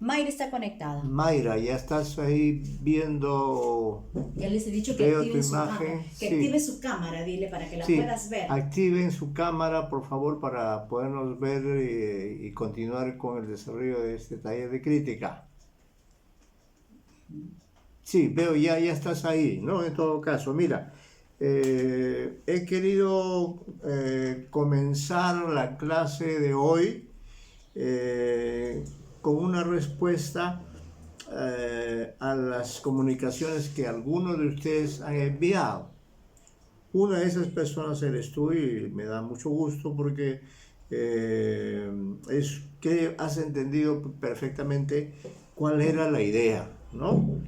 Mayra está conectada. Mayra, ya estás ahí viendo. Ya les he dicho que veo tu activen su imagen. cámara. Que Sí. active su cámara, dile, para que la Sí, puedas ver. activen su cámara, por favor, para podernos ver y continuar con el desarrollo de este taller de crítica. Sí, veo, ya estás ahí, ¿no? En todo caso, mira, he querido comenzar la clase de hoy con una respuesta a las comunicaciones que algunos de ustedes han enviado. Una de esas personas eres tú y me da mucho gusto porque es que has entendido perfectamente cuál era la idea, ¿no?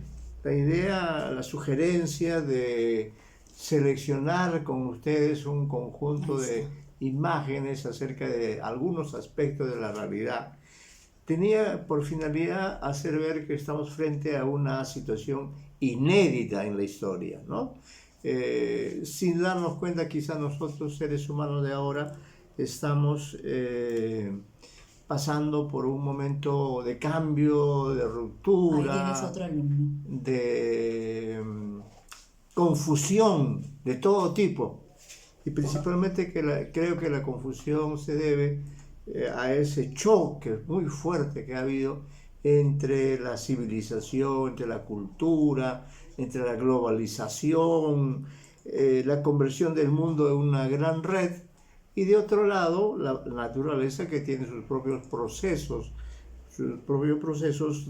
La idea, la sugerencia de seleccionar con ustedes un conjunto de imágenes acerca de algunos aspectos de la realidad tenía por finalidad hacer ver que estamos frente a una situación inédita en la historia, ¿no? Sin darnos cuenta, quizá nosotros, seres humanos de ahora, estamos pasando por un momento de cambio, de ruptura, ahí tienes otro alumno, de confusión de todo tipo. Y principalmente creo que la confusión se debe a ese choque muy fuerte que ha habido entre la civilización, entre la cultura, entre la globalización, la conversión del mundo en una gran red, y de otro lado la naturaleza, que tiene sus propios procesos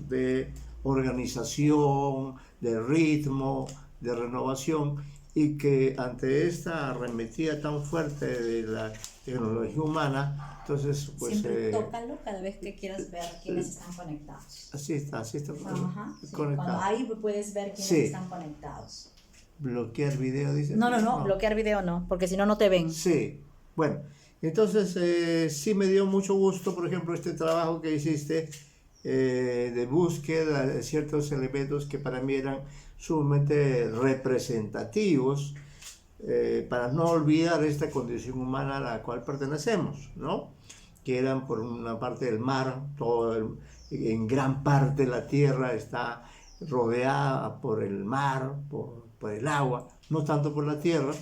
de organización, de ritmo, de renovación, y que ante esta arremetida tan fuerte de la tecnología humana, entonces pues... siempre tócalo cada vez que quieras ver quiénes están conectados. Así está Ajá, sí. Conectado. Cuando ahí puedes ver quiénes están conectados. ¿Bloquear video, dice? No, bloquear video no, porque si no, no te ven. Sí, bueno, entonces sí me dio mucho gusto, por ejemplo, este trabajo que hiciste de búsqueda de ciertos elementos que para mí eran sumamente representativos, para no olvidar esta condición humana a la cual pertenecemos, ¿no? Que eran por una parte del mar, en gran parte la tierra está rodeada por el mar, por el agua, no tanto por la tierra.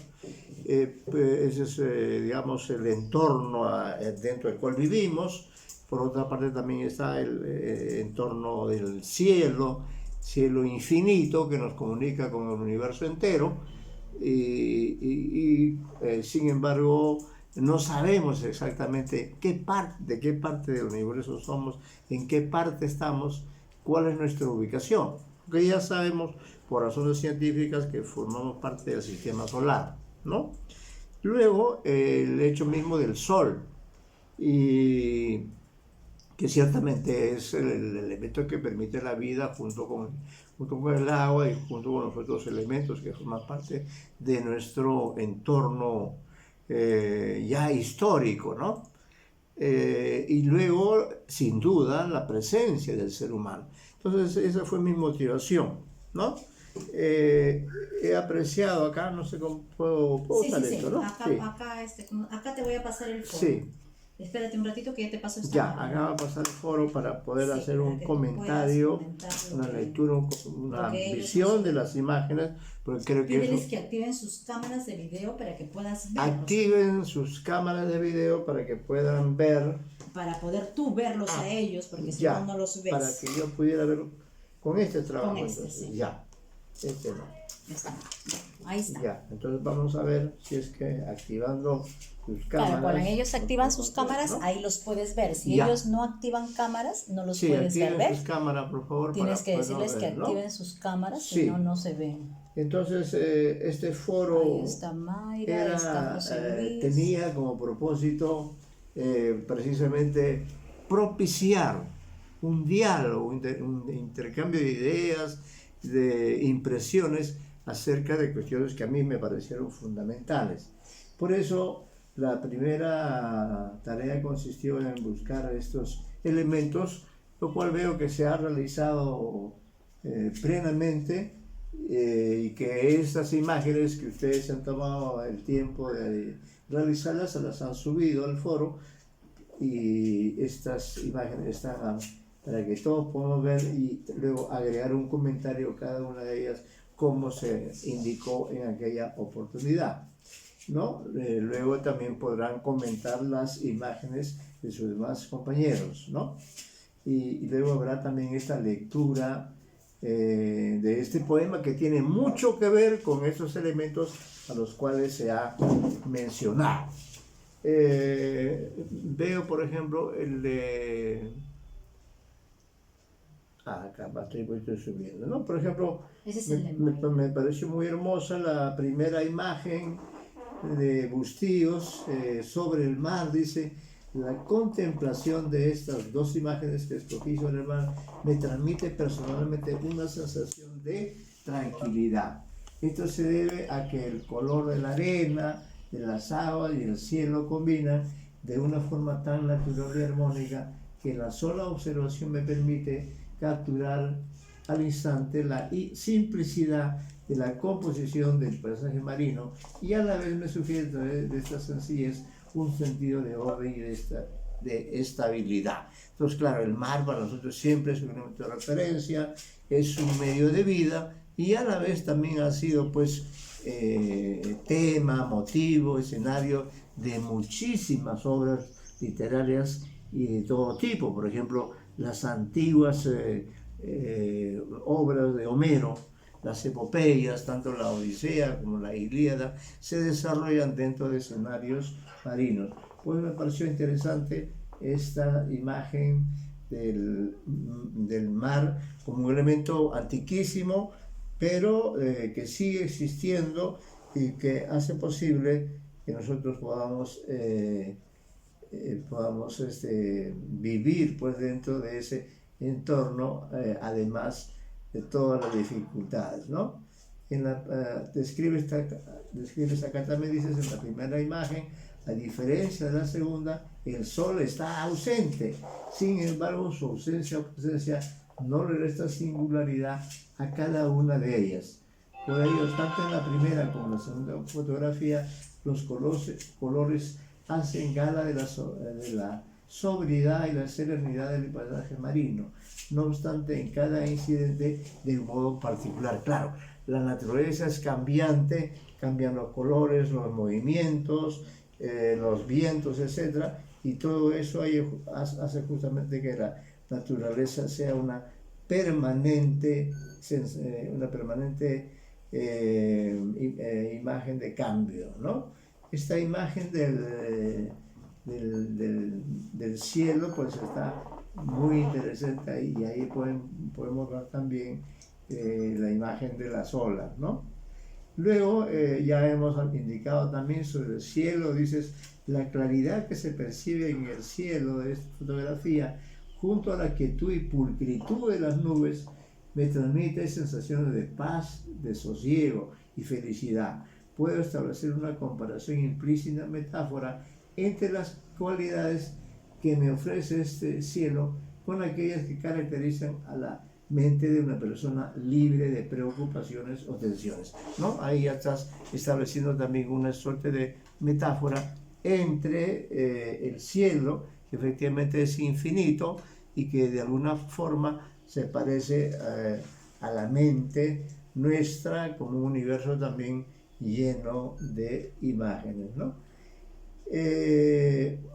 Ese es, digamos, el entorno dentro del cual vivimos. Por otra parte también está el entorno del cielo infinito que nos comunica con el universo entero, y sin embargo no sabemos exactamente de qué parte del universo somos, en qué parte estamos, cuál es nuestra ubicación, porque ya sabemos por razones científicas que formamos parte del sistema solar, ¿no? Luego el hecho mismo del Sol, y que ciertamente es el elemento que permite la vida junto con el agua y junto con los otros elementos que forman parte de nuestro entorno ya histórico, ¿no? Y luego, sin duda, la presencia del ser humano. Entonces, esa fue mi motivación, ¿no? He apreciado acá, no sé cómo puedo usar esto, ¿no? Acá te voy a pasar el foro. Sí. Espérate un ratito que ya te paso esta Ya, acá va a pasar el foro para poder hacer un comentario, una lectura, una visión de las imágenes, porque creo que pídeles que activen sus cámaras de video para que puedas verlos. Activen sus cámaras de video para que puedan ver. Para poder tú verlos a ellos, porque si no, no los ves. Para que yo pudiera ver con este trabajo. Con este, entonces, sí. Ya, este no. Está. Ahí está. Ya, entonces vamos a ver si es que activando sus cámaras. Claro, cuando ellos activan sus cámaras, ¿no? Ahí los puedes ver. Si ellos no activan cámaras, no los puedes ver. Sí, sus cámaras, por favor. Tienes que decirles que activen sus cámaras, si no, no se ven. Entonces, este foro ahí está Mayra, está José Luis. Tenía como propósito precisamente propiciar un diálogo, un intercambio de ideas, de impresiones acerca de cuestiones que a mí me parecieron fundamentales. Por eso, la primera tarea consistió en buscar estos elementos, lo cual veo que se ha realizado plenamente, y que estas imágenes que ustedes han tomado el tiempo de realizarlas, se las han subido al foro, y estas imágenes están para que todos podamos ver y luego agregar un comentario cada una de ellas como se indicó en aquella oportunidad, ¿no? Luego también podrán comentar las imágenes de sus demás compañeros, ¿no? Y luego habrá también esta lectura de este poema que tiene mucho que ver con estos elementos a los cuales se ha mencionado. Veo, por ejemplo, el de... acá estoy subiendo, ¿no? Por ejemplo, ese es el de me pareció muy hermosa la primera imagen de Bustíos sobre el mar. Dice: la contemplación de estas dos imágenes que escogí sobre el mar me transmite personalmente una sensación de tranquilidad. Esto se debe a que el color de la arena, de las aguas y el cielo combinan de una forma tan natural y armónica que la sola observación me permite capturar al instante la simplicidad de la composición del paisaje marino, y a la vez me sugiere a través de esta sencillez un sentido de orden y de estabilidad. Entonces, claro, el mar para nosotros siempre es un elemento de referencia, es un medio de vida, y a la vez también ha sido pues tema, motivo, escenario de muchísimas obras literarias y de todo tipo. Por ejemplo, las antiguas obras de Homero, las epopeyas, tanto la Odisea como la Ilíada, se desarrollan dentro de escenarios marinos. Pues me pareció interesante esta imagen del mar como un elemento antiquísimo, pero que sigue existiendo y que hace posible que nosotros podamos vivir pues dentro de ese entorno, además de todas las dificultades, ¿no? Describes acá también, dices en la primera imagen: a diferencia de la segunda, el sol está ausente, sin embargo su ausencia o presencia no le resta singularidad a cada una de ellas. Por ello, tanto en la primera como en la segunda fotografía, los colores hacen gala de la sobriedad y la serenidad del paisaje marino. No obstante, en cada incidente de un modo particular. Claro, la naturaleza es cambiante, cambian los colores, los movimientos, los vientos, etc. Y todo eso hace justamente que la naturaleza sea una permanente imagen de cambio, ¿no? Esta imagen del cielo pues está muy interesante ahí, y ahí podemos ver también la imagen de las olas, ¿no? Luego ya hemos indicado también sobre el cielo. Dices: la claridad que se percibe en el cielo de esta fotografía, junto a la quietud y pulcritud de las nubes, me transmite sensaciones de paz, de sosiego y felicidad. Puedo establecer una comparación implícita, metáfora, entre las cualidades que me ofrece este cielo con aquellas que caracterizan a la mente de una persona libre de preocupaciones o tensiones, ¿no? Ahí ya estás estableciendo también una suerte de metáfora entre el cielo, que efectivamente es infinito y que de alguna forma se parece a la mente nuestra como un universo también lleno de imágenes, ¿no?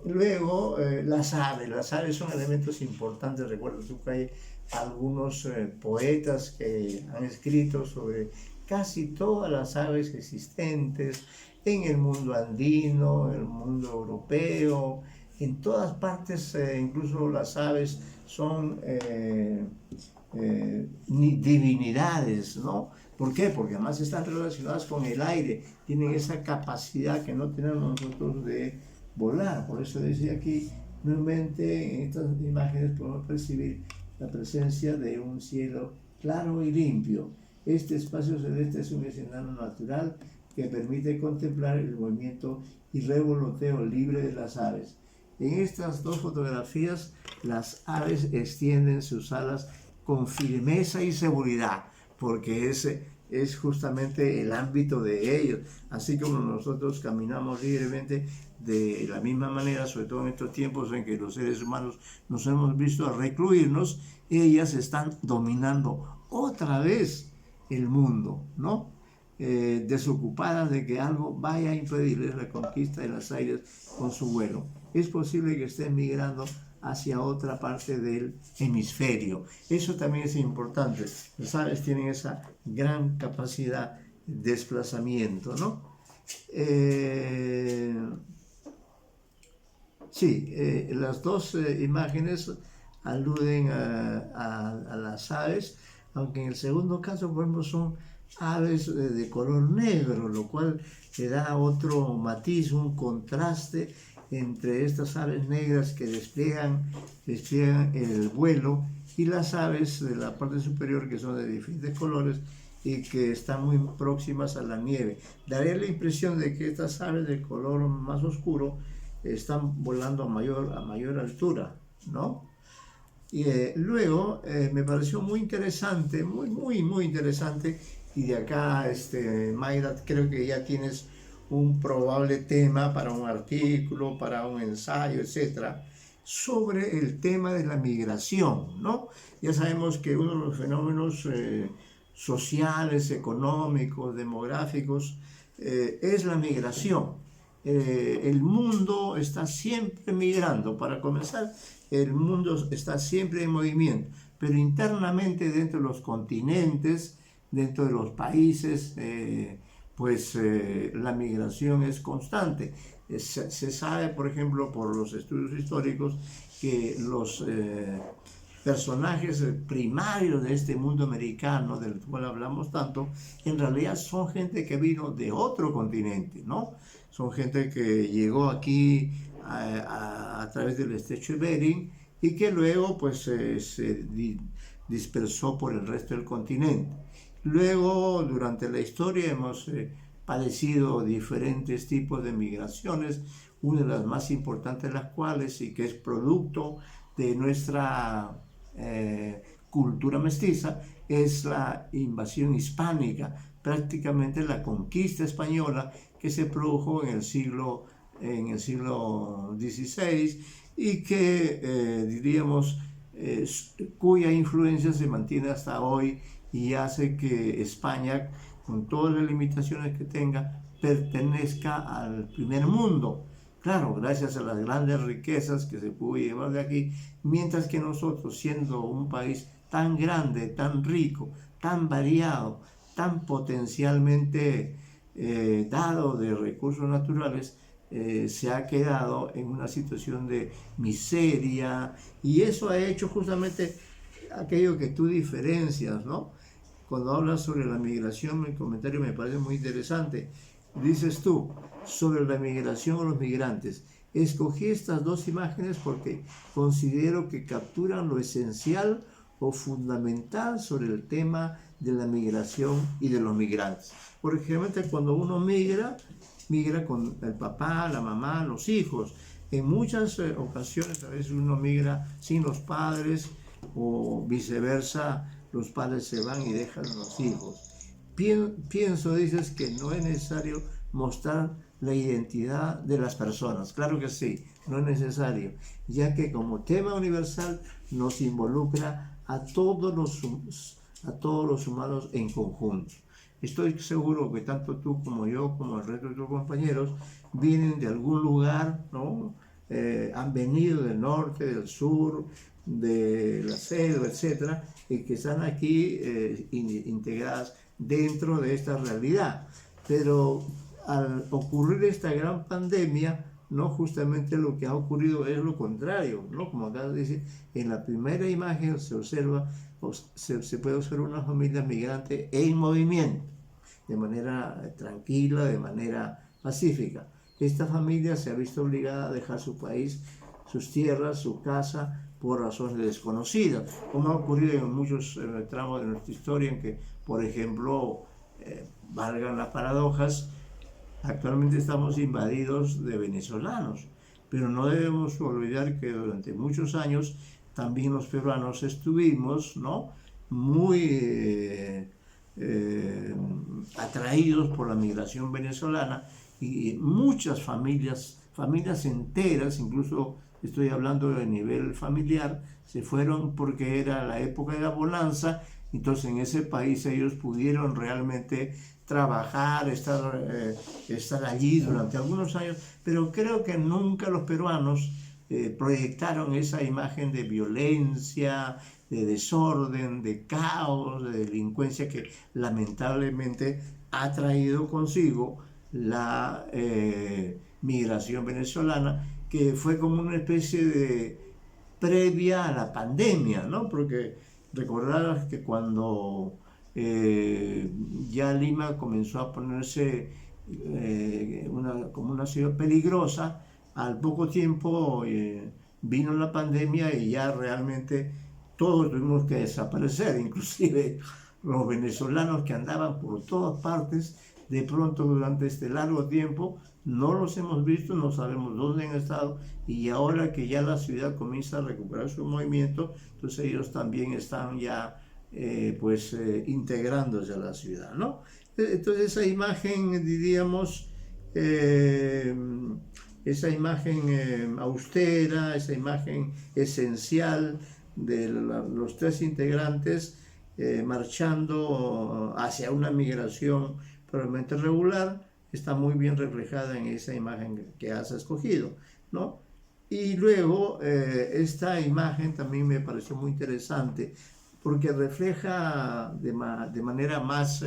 Luego, las aves son elementos importantes. Recuerdo tú que hay algunos poetas que han escrito sobre casi todas las aves existentes en el mundo andino, en el mundo europeo, en todas partes. Incluso las aves son divinidades, ¿no? ¿Por qué? Porque además están relacionadas con el aire, tienen esa capacidad que no tenemos nosotros de volar. Por eso decía aquí, nuevamente en estas imágenes podemos percibir la presencia de un cielo claro y limpio. Este espacio celeste es un escenario natural que permite contemplar el movimiento y revoloteo libre de las aves. En estas dos fotografías, las aves extienden sus alas con firmeza y seguridad, porque es es justamente el ámbito de ellos. Así como nosotros caminamos libremente de la misma manera, sobre todo en estos tiempos en que los seres humanos nos hemos visto a recluirnos, ellas están dominando otra vez el mundo, ¿no? Desocupadas de que algo vaya a impedirles la conquista de las aires con su vuelo. Es posible que estén migrando hacia otra parte del hemisferio. Eso también es importante. Las aves tienen esa gran capacidad de desplazamiento, ¿no? Las dos imágenes aluden a las aves, aunque en el segundo caso, por ejemplo, son aves de color negro, lo cual le da otro matiz, un contraste entre estas aves negras que despliegan el vuelo y las aves de la parte superior que son de diferentes colores y que están muy próximas a la nieve. Daría la impresión de que estas aves de color más oscuro están volando a mayor altura, ¿no? Y luego me pareció muy interesante, muy interesante, y de acá, Mayra, creo que ya tienes un probable tema para un artículo, para un ensayo, etcétera, sobre el tema de la migración, ¿no? Ya sabemos que uno de los fenómenos sociales, económicos, demográficos, es la migración. El mundo está siempre migrando. Para comenzar, el mundo está siempre en movimiento, pero internamente dentro de los continentes, dentro de los países, la migración es constante. Se sabe, por ejemplo, por los estudios históricos, que los personajes primarios de este mundo americano, del cual hablamos tanto, en realidad son gente que vino de otro continente, ¿no? Son gente que llegó aquí a través del estrecho de Bering y que luego pues se dispersó por el resto del continente. Luego, durante la historia hemos padecido diferentes tipos de migraciones, una de las más importantes de las cuales, y que es producto de nuestra cultura mestiza, es la invasión hispánica, prácticamente la conquista española que se produjo en el siglo XVI y que, diríamos, cuya influencia se mantiene hasta hoy y hace que España, con todas las limitaciones que tenga, pertenezca al primer mundo. Claro, gracias a las grandes riquezas que se pudo llevar de aquí, mientras que nosotros, siendo un país tan grande, tan rico, tan variado, tan potencialmente dado de recursos naturales, se ha quedado en una situación de miseria, y eso ha hecho justamente aquello que tú diferencias, ¿no? Cuando hablas sobre la migración, mi comentario me parece muy interesante. Dices tú, sobre la migración o los migrantes, escogí estas dos imágenes porque considero que capturan lo esencial o fundamental sobre el tema de la migración y de los migrantes. Porque generalmente cuando uno migra con el papá, la mamá, los hijos. En muchas ocasiones a veces uno migra sin los padres o viceversa, los padres se van y dejan a los hijos. Pienso, dices, que no es necesario mostrar la identidad de las personas. Claro que sí, no es necesario, ya que como tema universal nos involucra a todos los humanos en conjunto. Estoy seguro que tanto tú como yo, como el resto de tus compañeros, vienen de algún lugar, ¿no? Han venido del norte, del sur, de la selva, etcétera, y que están aquí integradas dentro de esta realidad. Pero al ocurrir esta gran pandemia, ¿no? Justamente lo que ha ocurrido es lo contrario, ¿no? Como acá dice, en la primera imagen se observa, se puede observar una familia migrante en movimiento, de manera tranquila, de manera pacífica. Esta familia se ha visto obligada a dejar su país, sus tierras, su casa, por razones desconocidas, como ha ocurrido en muchos tramos de nuestra historia, en que, por ejemplo, valgan las paradojas, actualmente estamos invadidos de venezolanos, pero no debemos olvidar que durante muchos años también los peruanos estuvimos, ¿no? muy atraídos por la migración venezolana, y muchas familias enteras, incluso estoy hablando de nivel familiar, se fueron porque era la época de la bonanza. Entonces en ese país ellos pudieron realmente trabajar, estar allí durante algunos años, pero creo que nunca los peruanos proyectaron esa imagen de violencia, de desorden, de caos, de delincuencia que lamentablemente ha traído consigo la migración venezolana, que fue como una especie de previa a la pandemia, ¿no? Porque recordarás que cuando ya Lima comenzó a ponerse como una ciudad peligrosa, al poco tiempo vino la pandemia y ya realmente todos tuvimos que desaparecer, inclusive los venezolanos que andaban por todas partes. De pronto durante este largo tiempo no los hemos visto, no sabemos dónde han estado, y ahora que ya la ciudad comienza a recuperar su movimiento, entonces ellos también están ya integrándose a la ciudad, ¿no? Entonces esa imagen, diríamos, esa imagen austera, esa imagen esencial de los tres integrantes marchando hacia una migración probablemente regular, está muy bien reflejada en esa imagen que has escogido, ¿no? Y luego esta imagen también me pareció muy interesante porque refleja de manera más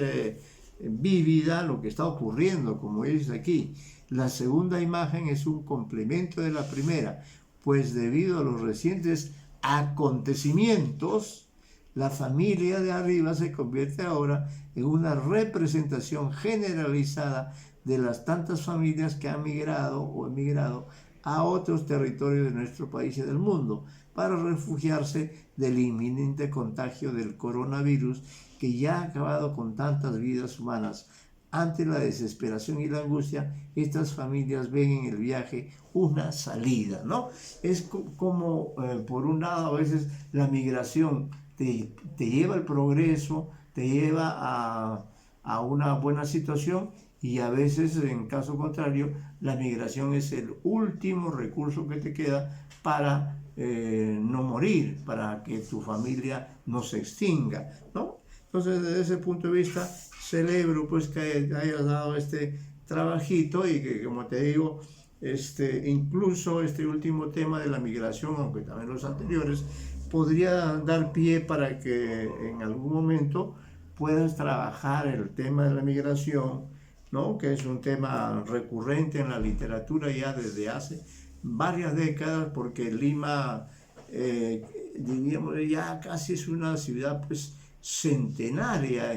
vívida lo que está ocurriendo, como dice aquí. La segunda imagen es un complemento de la primera, pues debido a los recientes acontecimientos, la familia de arriba se convierte ahora en una representación generalizada de las tantas familias que han migrado o emigrado a otros territorios de nuestro país y del mundo para refugiarse del inminente contagio del coronavirus que ya ha acabado con tantas vidas humanas. Ante la desesperación y la angustia, estas familias ven en el viaje una salida, ¿no? Es como, por un lado, a veces la migración te lleva al progreso, te lleva a una buena situación, y a veces, en caso contrario, la migración es el último recurso que te queda para no morir, para que tu familia no se extinga, ¿no? Entonces, desde ese punto de vista, celebro pues que hayas dado este trabajito, y que, como te digo, incluso este último tema de la migración, aunque también los anteriores, podría dar pie para que en algún momento puedas trabajar el tema de la migración, ¿no? Que es un tema recurrente en la literatura ya desde hace varias décadas, porque Lima, diríamos, ya casi es una ciudad pues centenaria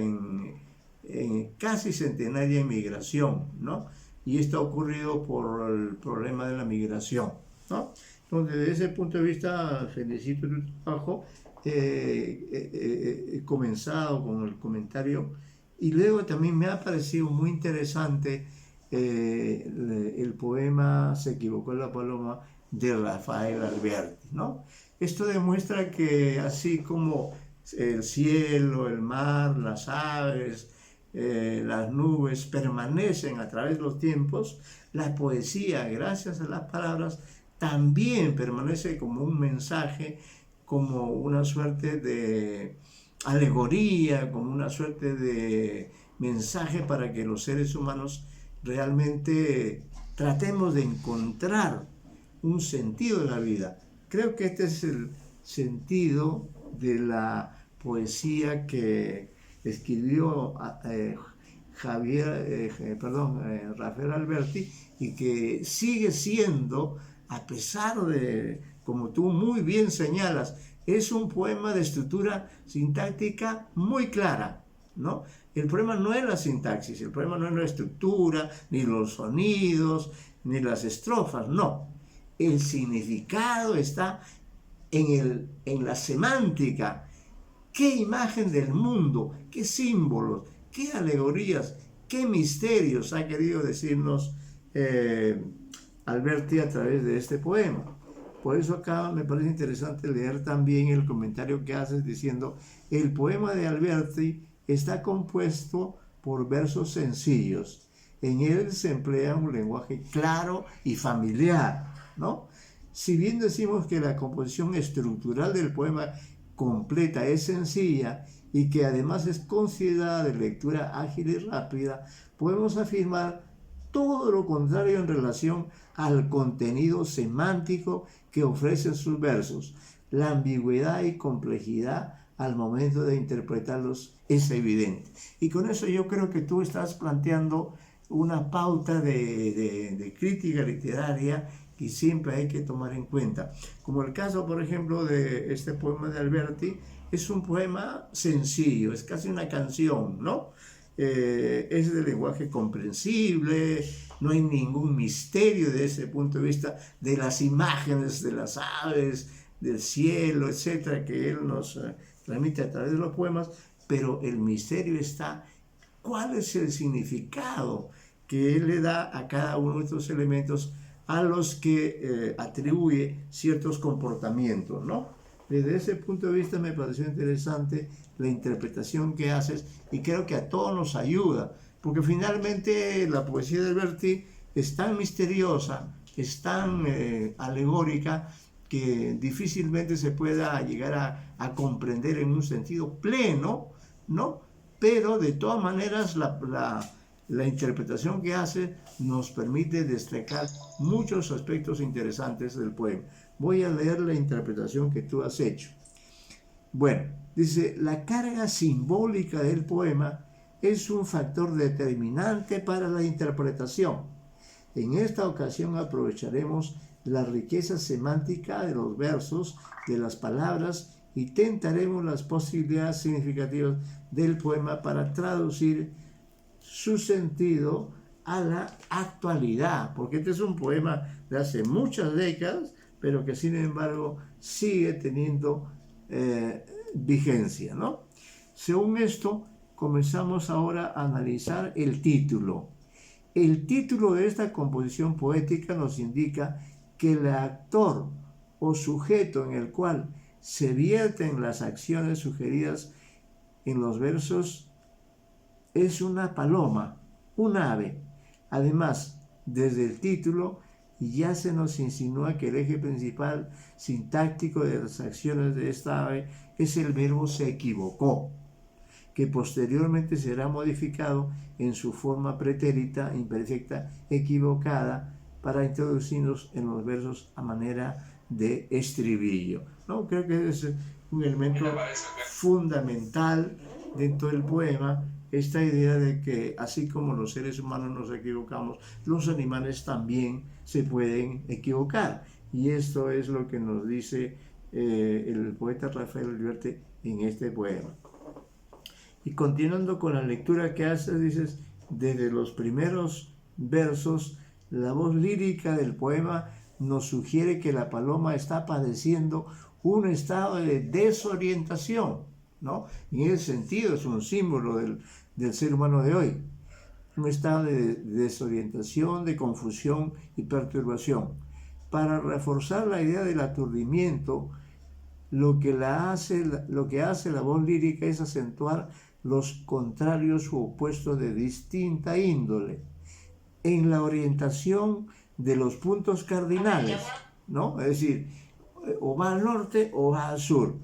casi centenaria en migración, ¿no? Y esto ha ocurrido por el problema de la migración, ¿no? Entonces, desde ese punto de vista, felicito tu trabajo. He comenzado con el comentario, y luego también me ha parecido muy interesante el poema Se equivocó la paloma de Rafael Alberti, ¿no? Esto demuestra que así como el cielo, el mar, las aves, las nubes permanecen a través de los tiempos, la poesía, gracias a las palabras, también permanece como un mensaje, como una suerte de alegoría, como una suerte de mensaje para que los seres humanos realmente tratemos de encontrar un sentido de la vida. Creo que este es el sentido de la poesía que escribió Rafael Alberti, y que sigue siendo, a pesar de, como tú muy bien señalas, es un poema de estructura sintáctica muy clara, ¿no? El problema no es la sintaxis, el problema no es la estructura, ni los sonidos, ni las estrofas, no. El significado está en la semántica. ¿Qué imagen del mundo, qué símbolos, qué alegorías, qué misterios ha querido decirnos Alberti a través de este poema? Por eso acá me parece interesante leer también el comentario que haces diciendo: el poema de Alberti está compuesto por versos sencillos. En él se emplea un lenguaje claro y familiar, ¿no? Si bien decimos que la composición estructural del poema completa es sencilla y que además es considerada de lectura ágil y rápida, podemos afirmar todo lo contrario en relación al contenido semántico que ofrecen sus versos. La ambigüedad y complejidad al momento de interpretarlos es evidente. Y con eso yo creo que tú estás planteando una pauta de crítica literaria que siempre hay que tomar en cuenta. Como el caso, por ejemplo, de este poema de Alberti, es un poema sencillo, es casi una canción, ¿no? Es de lenguaje comprensible, no hay ningún misterio desde ese punto de vista de las imágenes de las aves, del cielo, etcétera, que él nos transmite a través de los poemas, pero el misterio está, ¿cuál es el significado que él le da a cada uno de estos elementos a los que atribuye ciertos comportamientos, ¿no? Desde ese punto de vista me pareció interesante la interpretación que haces y creo que a todos nos ayuda, porque finalmente la poesía de Alberti es tan misteriosa, es tan alegórica, que difícilmente se pueda llegar a comprender en un sentido pleno, ¿no? Pero de todas maneras la interpretación que hace nos permite destacar muchos aspectos interesantes del poema. Voy a leer la interpretación que tú has hecho. Bueno, dice, la carga simbólica del poema es un factor determinante para la interpretación. En esta ocasión aprovecharemos la riqueza semántica de los versos, de las palabras, y tentaremos las posibilidades significativas del poema para traducir su sentido a la actualidad, porque este es un poema de hace muchas décadas, pero que sin embargo sigue teniendo vigencia, ¿no? Según esto, comenzamos ahora a analizar el título. El título de esta composición poética nos indica que el actor o sujeto en el cual se vierten las acciones sugeridas en los versos es una paloma, un ave. Además, desde el título ya se nos insinúa que el eje principal sintáctico de las acciones de esta ave es el verbo se equivocó, que posteriormente será modificado en su forma pretérita, imperfecta, equivocada, para introducirnos en los versos a manera de estribillo, ¿no? Creo que es un elemento fundamental dentro del poema, esta idea de que así como los seres humanos nos equivocamos, los animales también se pueden equivocar. Y esto es lo que nos dice el poeta Rafael Alberti en este poema. Y continuando con la lectura que haces, dices, desde los primeros versos, la voz lírica del poema nos sugiere que la paloma está padeciendo un estado de desorientación, ¿no? En ese sentido es un símbolo del ser humano de hoy, un estado de desorientación, de confusión y perturbación. Para reforzar la idea del aturdimiento, lo que hace la voz lírica es acentuar los contrarios u opuestos de distinta índole en la orientación de los puntos cardinales, ¿no? Es decir, o va al norte o va al sur,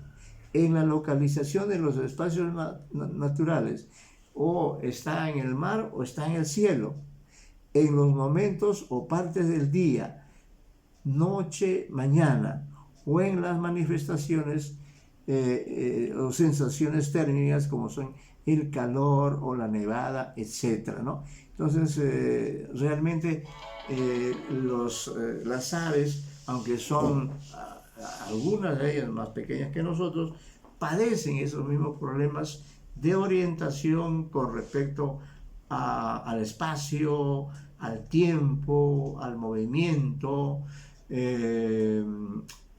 en la localización de los espacios naturales, o está en el mar o está en el cielo, en los momentos o partes del día, noche, mañana, o en las manifestaciones o sensaciones térmicas como son el calor o la nevada, etcétera, ¿no? Entonces, realmente las aves, aunque son algunas de ellas más pequeñas que nosotros, padecen esos mismos problemas de orientación con respecto al espacio, al tiempo, al movimiento,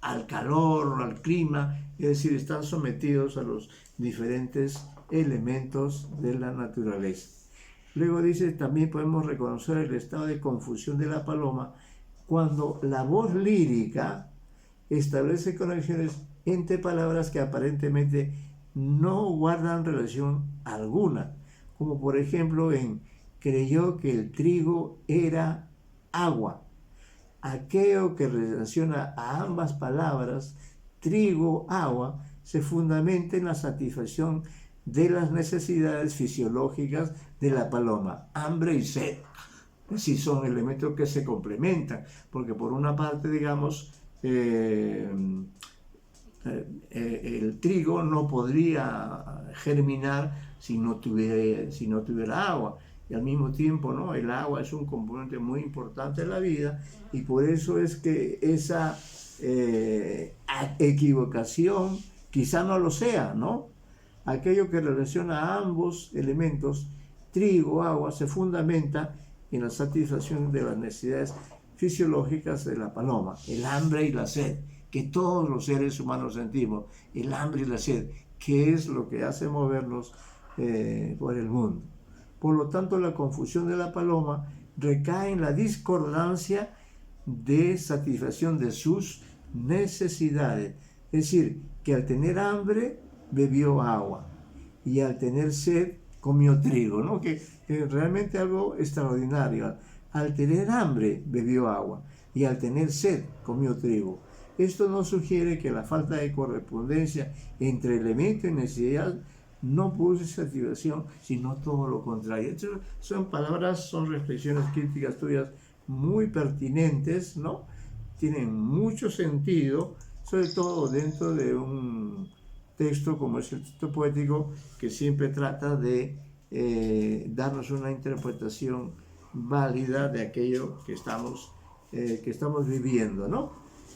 al calor, al clima, es decir, están sometidos a los diferentes elementos de la naturaleza. Luego dice, también podemos reconocer el estado de confusión de la paloma cuando la voz lírica establece conexiones entre palabras que aparentemente no guardan relación alguna, como por ejemplo creyó que el trigo era agua. Aquello que relaciona a ambas palabras, trigo, agua, se fundamenta en la satisfacción de las necesidades fisiológicas de la paloma, hambre y sed. Sí, son elementos que se complementan, porque por una parte, digamos, el trigo no podría germinar si no tuviera agua. Y al mismo tiempo, ¿no? El agua es un componente muy importante de la vida, y por eso es que esa equivocación quizá no lo sea, ¿no? Aquello que relaciona a ambos elementos, trigo, agua, se fundamenta en la satisfacción de las necesidades fisiológicas de la paloma, el hambre y la sed, que todos los seres humanos sentimos, el hambre y la sed, que es lo que hace movernos por el mundo. Por lo tanto, la confusión de la paloma recae en la discordancia de satisfacción de sus necesidades. Es decir, que al tener hambre bebió agua y al tener sed comió trigo, ¿no? Que realmente algo extraordinario. Al tener hambre bebió agua y al tener sed comió trigo. Esto nos sugiere que la falta de correspondencia entre elemento y necesidad no produce satisfacción, sino todo lo contrario. Entonces, son reflexiones críticas tuyas muy pertinentes, ¿no? Tienen mucho sentido, sobre todo dentro de un texto como es el texto poético, que siempre trata de darnos una interpretación válida de aquello que estamos viviendo, ¿no?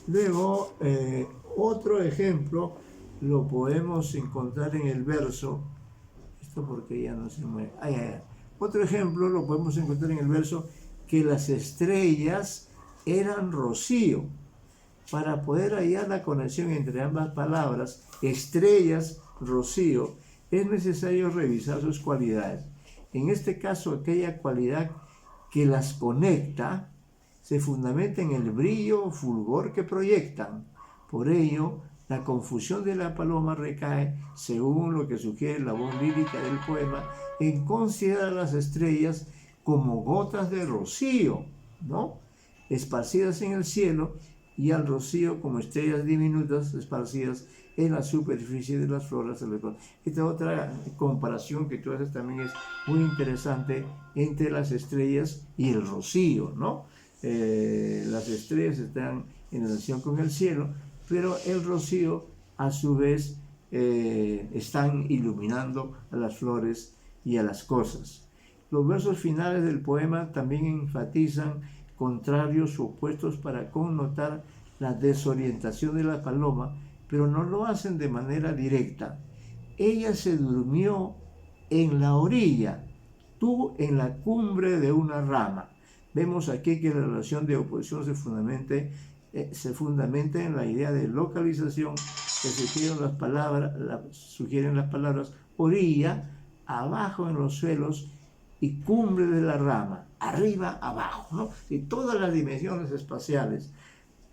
Luego, otro ejemplo lo podemos encontrar en el verso, esto porque ya no se mueve, otro ejemplo lo podemos encontrar en el verso, que las estrellas eran rocío. Para poder hallar la conexión entre ambas palabras, estrellas, rocío, es necesario revisar sus cualidades. En este caso, aquella cualidad que las conecta se fundamenta en el brillo o fulgor que proyectan. Por ello, la confusión de la paloma recae, según lo que sugiere la voz lírica del poema, en considerar las estrellas como gotas de rocío, ¿no?, esparcidas en el cielo, y al rocío como estrellas diminutas esparcidas en la superficie de las floras del ecosistema. Esta otra comparación que tú haces también es muy interesante entre las estrellas y el rocío, ¿no? Las estrellas están en relación con el cielo, pero el rocío a su vez están iluminando a las flores y a las cosas. Los versos finales del poema también enfatizan contrarios o opuestos para connotar la desorientación de la paloma, pero no lo hacen de manera directa. Ella se durmió en la orilla, tú en la cumbre de una rama. Vemos aquí que la relación de oposición se fundamenta en la idea de localización que sugieren las palabras orilla, abajo en los suelos, y cumbre de la rama, arriba, abajo, ¿no? Y todas las dimensiones espaciales.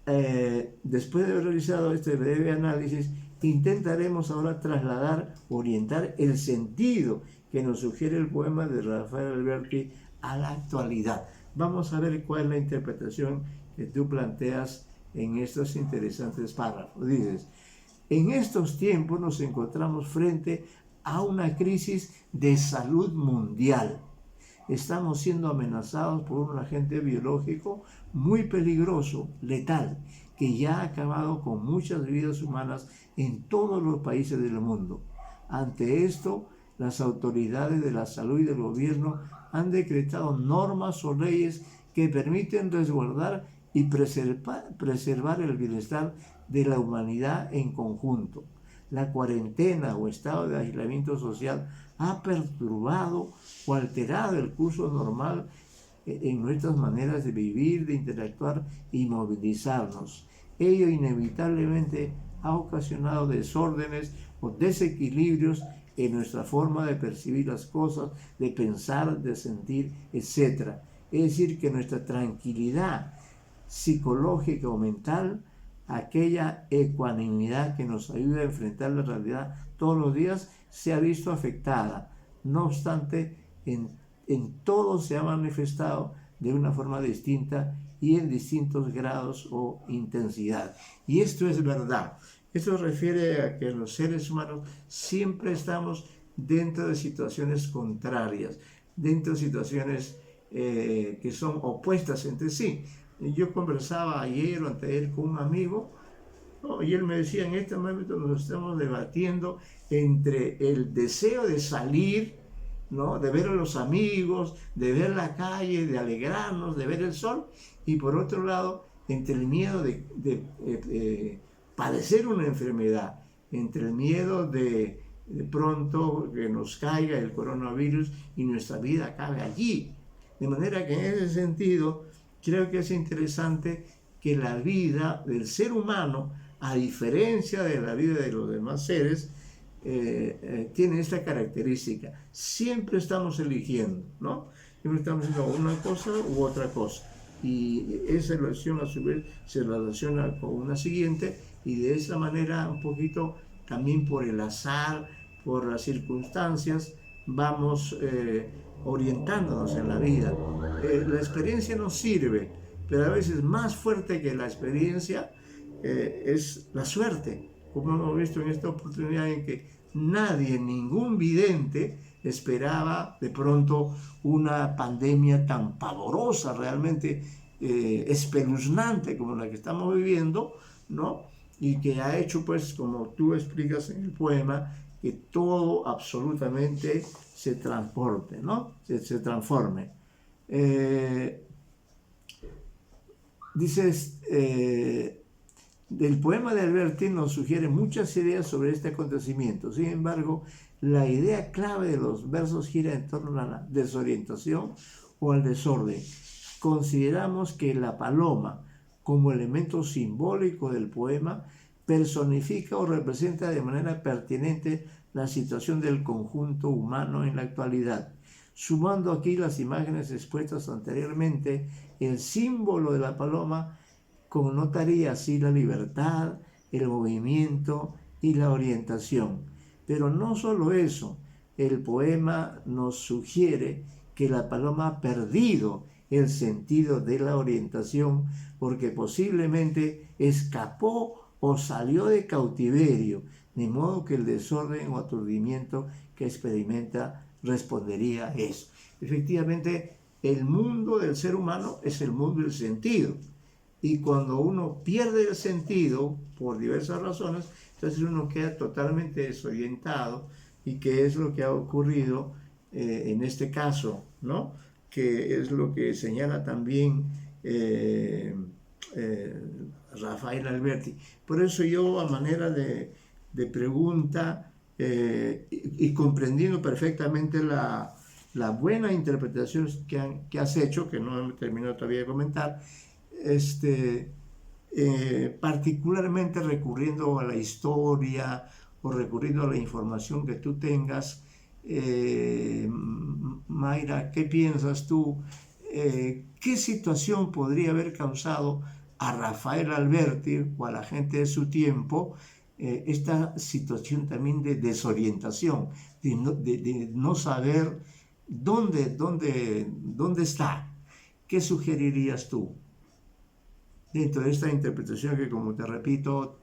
Después de haber realizado este breve análisis, intentaremos ahora orientar el sentido que nos sugiere el poema de Rafael Alberti a la actualidad. Vamos a ver cuál es la interpretación que tú planteas en estos interesantes párrafos. Dices: en estos tiempos nos encontramos frente a una crisis de salud mundial. Estamos siendo amenazados por un agente biológico muy peligroso, letal, que ya ha acabado con muchas vidas humanas en todos los países del mundo. Ante esto, las autoridades de la salud y del gobierno han decretado normas o leyes que permiten resguardar y preservar el bienestar de la humanidad en conjunto. La cuarentena o estado de aislamiento social ha perturbado o alterado el curso normal en nuestras maneras de vivir, de interactuar y movilizarnos. Ello inevitablemente ha ocasionado desórdenes o desequilibrios en nuestra forma de percibir las cosas, de pensar, de sentir, etc. Es decir, que nuestra tranquilidad psicológica o mental aquella ecuanimidad que nos ayuda a enfrentar la realidad todos los días, se ha visto afectada. No obstante, en todo se ha manifestado de una forma distinta y en distintos grados o intensidad. Y esto es verdad. Esto refiere a que los seres humanos siempre estamos dentro de situaciones contrarias, dentro de situaciones que son opuestas entre sí. Yo conversaba ayer o anteayer con un amigo, ¿no? Y él me decía, en este momento nos estamos debatiendo entre el deseo de salir, ¿no? De ver a los amigos, de ver la calle, de alegrarnos, de ver el sol, y por otro lado, entre el miedo de padecer una enfermedad, entre el miedo de pronto que nos caiga el coronavirus y nuestra vida acabe allí. De manera que en ese sentido, creo que es interesante que la vida del ser humano, a diferencia de la vida de los demás seres, tiene esta característica. Siempre estamos eligiendo, ¿no? Siempre estamos haciendo una cosa u otra cosa. Y esa elección a su vez se relaciona con una siguiente, y de esa manera un poquito también por el azar, por las circunstancias, vamos orientándonos en la vida. La experiencia nos sirve, pero a veces más fuerte que la experiencia es la suerte, como hemos visto en esta oportunidad en que nadie, ningún vidente, esperaba de pronto una pandemia tan pavorosa, realmente espeluznante como la que estamos viviendo, ¿no? Y que ha hecho, pues, como tú explicas en el poema, que todo absolutamente se transporte, ¿no? Se transforme. Dices, el poema de Alberti nos sugiere muchas ideas sobre este acontecimiento. Sin embargo, la idea clave de los versos gira en torno a la desorientación o al desorden. Consideramos que la paloma, como elemento simbólico del poema, personifica o representa de manera pertinente la situación del conjunto humano en la actualidad. Sumando aquí las imágenes expuestas anteriormente, el símbolo de la paloma connotaría así la libertad, el movimiento y la orientación. Pero no solo eso, el poema nos sugiere que la paloma ha perdido el sentido de la orientación porque posiblemente escapó o salió de cautiverio, de modo que el desorden o aturdimiento que experimenta respondería a eso. Efectivamente, el mundo del ser humano es el mundo del sentido. Y cuando uno pierde el sentido, por diversas razones, entonces uno queda totalmente desorientado. ¿Y qué es lo que ha ocurrido en este caso, ¿no? Que es lo que señala también Rafael Alberti. Por eso yo, a manera de pregunta, y comprendiendo perfectamente la buena interpretación que has hecho, que no he terminado todavía de comentar, particularmente recurriendo a la historia o recurriendo a la información que tú tengas, Mayra, ¿qué piensas tú? ¿Qué situación podría haber causado a Rafael Alberti o a la gente de su tiempo esta situación también de desorientación, de no saber dónde está? ¿Qué sugerirías tú dentro de esta interpretación que, como te repito,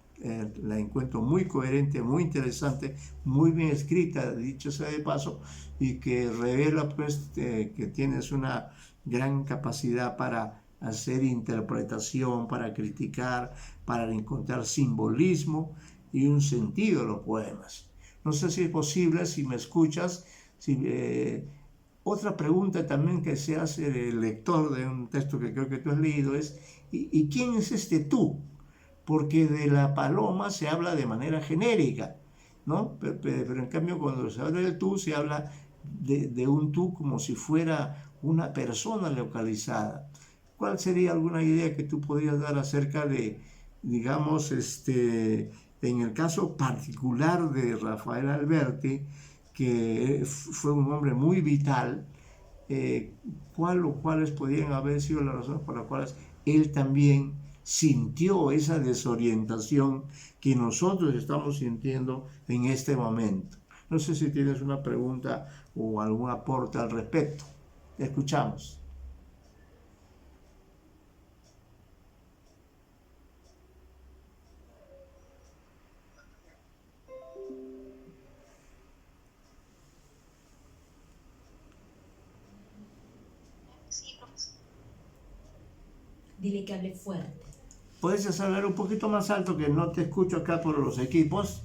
la encuentro muy coherente, muy interesante, muy bien escrita, dicho sea de paso, y que revela pues que tienes una gran capacidad para hacer interpretación, para criticar, para encontrar simbolismo y un sentido en los poemas? No sé si es posible, si me escuchas, otra pregunta también que se hace el lector de un texto que creo que tú has leído es, ¿y quién es este tú? Porque de la paloma se habla de manera genérica, ¿no? Pero en cambio cuando se habla del tú, se habla de un tú como si fuera una persona localizada. ¿Cuál sería alguna idea que tú podrías dar acerca de, digamos, en el caso particular de Rafael Alberti, que fue un hombre muy vital, cuáles podrían haber sido las razones por las cuales él también sintió esa desorientación que nosotros estamos sintiendo en este momento. No sé si tienes una pregunta o algún aporte al respecto. Escuchamos. Dile que hable fuerte. ¿Puedes hablar un poquito más alto, que no te escucho acá por los equipos?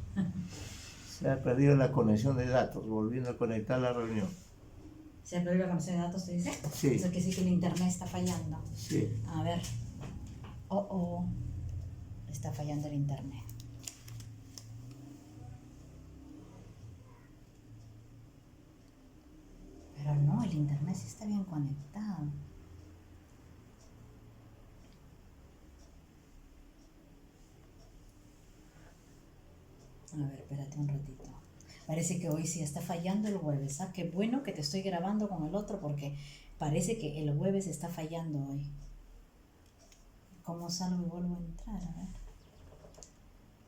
Se ha perdido la conexión de datos, volviendo a conectar la reunión. ¿Se ha perdido la conexión de datos, te dice? Sí. Eso quiere decir que el internet está fallando. Sí. A ver. Está fallando el internet. Pero no, el internet sí está bien conectado. A ver, espérate un ratito. Parece que hoy sí está fallando el jueves. Ah, qué bueno que te estoy grabando con el otro, porque parece que el jueves está fallando hoy. ¿Cómo salgo y vuelvo a entrar? A ver.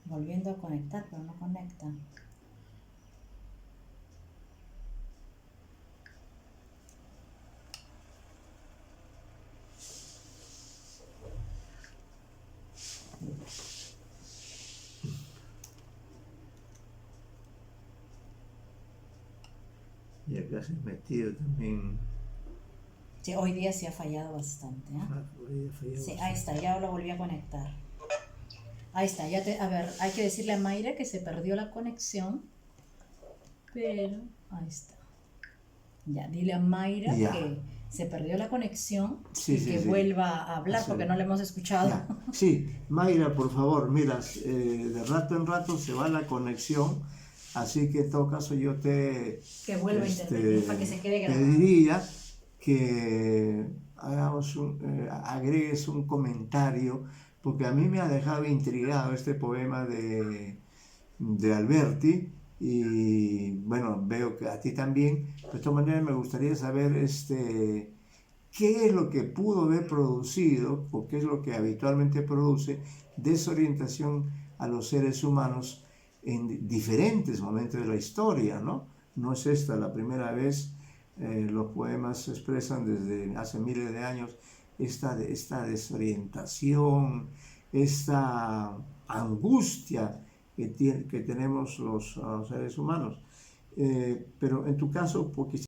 Volviendo a conectar, pero no conecta. Y acá se ha metido también. Sí, hoy día sí ha fallado bastante. Sí, ahí está, ya lo volví a conectar. Ahí está, a ver, hay que decirle a Mayra que se perdió la conexión. Pero, ahí está. Ya, dile a Mayra que se perdió la conexión y que vuelva a hablar porque no le hemos escuchado. Ya. Sí, Mayra, por favor, mira, de rato en rato se va la conexión, así que en todo caso yo te... Que vuelva a intervenir para que se quede grabado. Te diría que agregues un comentario, porque a mí me ha dejado intrigado este poema de Alberti, y bueno, veo que a ti también. De todas maneras me gustaría saber qué es lo que pudo haber producido, o qué es lo que habitualmente produce desorientación a los seres humanos en diferentes momentos de la historia, ¿no? No es esta la primera vez. Los poemas expresan desde hace miles de años esta desorientación, esta angustia que tenemos los seres humanos. Pero en tu caso, porque